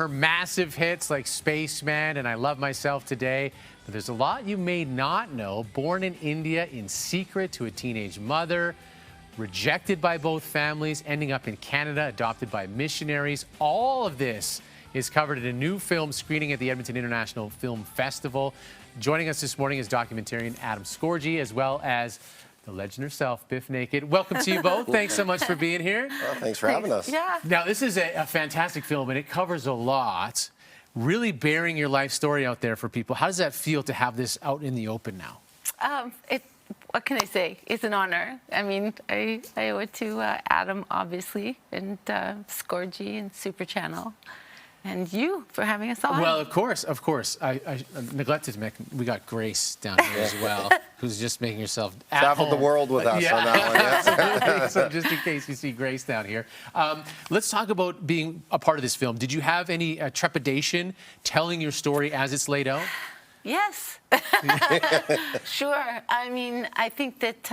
her massive hits like Spaceman and I Love Myself Today. But there's a lot you may not know. Born in India in secret to a teenage mother, rejected by both families, ending up in Canada, adopted by missionaries. All of this is covered in a new film screening at the Edmonton International Film Festival. Joining us this morning is documentarian Adam Scorgie, as well as the legend herself, Bif Naked. Welcome to you both. Thanks so much for being here. Well, thanks for having us. Yeah. Now, this is a fantastic film, and it covers a lot, really bearing your life story out there for people. How does that feel to have this out in the open now? What can I say? It's an honor. I mean, I owe it to Adam, obviously, and Scorgie and Super Channel. And you for having us on. Well, of course. I neglected to mention we got Grace down here as well, who's just making herself at Traveled home. the world with us on that one. So just in case you see Grace down here. Let's talk about being a part of this film. Did you have any trepidation telling your story as it's laid out? Yes. Sure. I mean, I think that,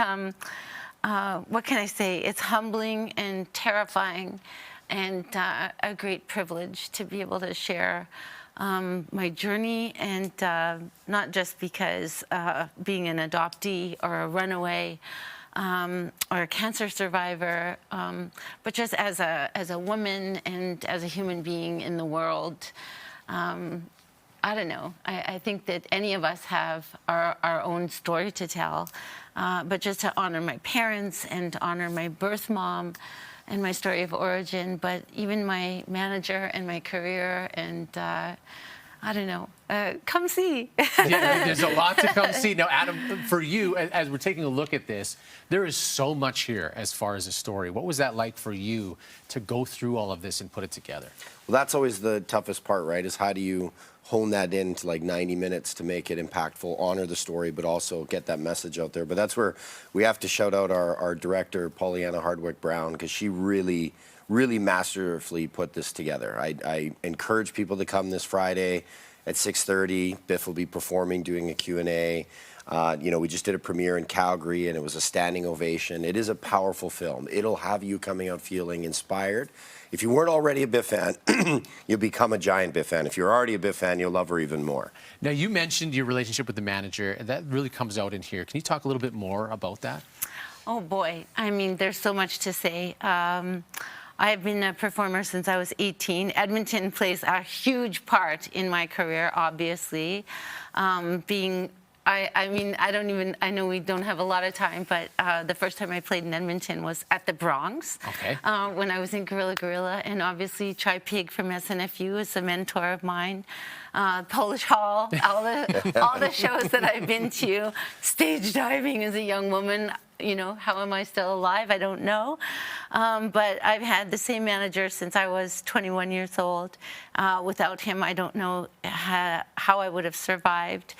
what can I say? It's humbling and terrifying, and a great privilege to be able to share my journey, and not just because being an adoptee or a runaway or a cancer survivor, but just as a woman and as a human being in the world. I don't know. I think that any of us have our own story to tell, but just to honor my parents and to honor my birth mom and my story of origin, but even my manager and my career, and I don't know. Come see. Yeah, there's a lot to come see. Now, Adam, for you, as we're taking a look at this, there is so much here as far as a story. What was that like for you to go through all of this and put it together? Well, that's always the toughest part, right? Is how do you hone that into like 90 minutes to make it impactful, honor the story, but also get that message out there. But that's where we have to shout out our director, Pollyanna Hardwick-Brown, because she really masterfully put this together. I encourage people to come this Friday at 6:30. Bif will be performing, doing a Q&A. We just did a premiere in Calgary, and it was a standing ovation. It is a powerful film. It'll have you coming out feeling inspired. If you weren't already a Bif fan, you'll become a giant Bif fan. If you're already a Bif fan, you'll love her even more. Now, you mentioned your relationship with the manager, and that really comes out in here. Can you talk a little bit more about that? Oh, boy. I mean, there's so much to say. I've been a performer since I was 18. Edmonton plays a huge part in my career, obviously. I know we don't have a lot of time, but the first time I played in Edmonton was at the Bronx. Okay. When I was in Gorilla, and obviously Tri Pig from SNFU is a mentor of mine. Polish Hall, all the shows that I've been to. Stage diving as a young woman. You know, how am I still alive? I don't know. But I've had the same manager since I was 21 years old. Without him, I don't know how I would have survived.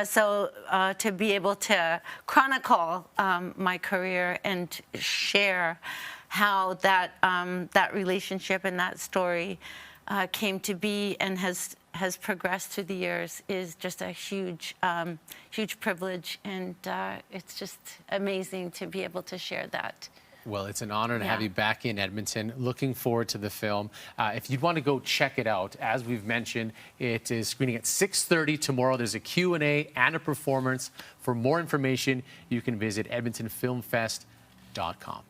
So to be able to chronicle my career and share how that relationship and that story came to be and has progressed through the years is just a huge privilege, and it's just amazing to be able to share that. Well, it's an honor to have you back in Edmonton. Looking forward to the film. If you'd want to go check it out, as we've mentioned, it is screening at 6:30 tomorrow. There's a Q&A and a performance. For more information, you can visit edmontonfilmfest.com.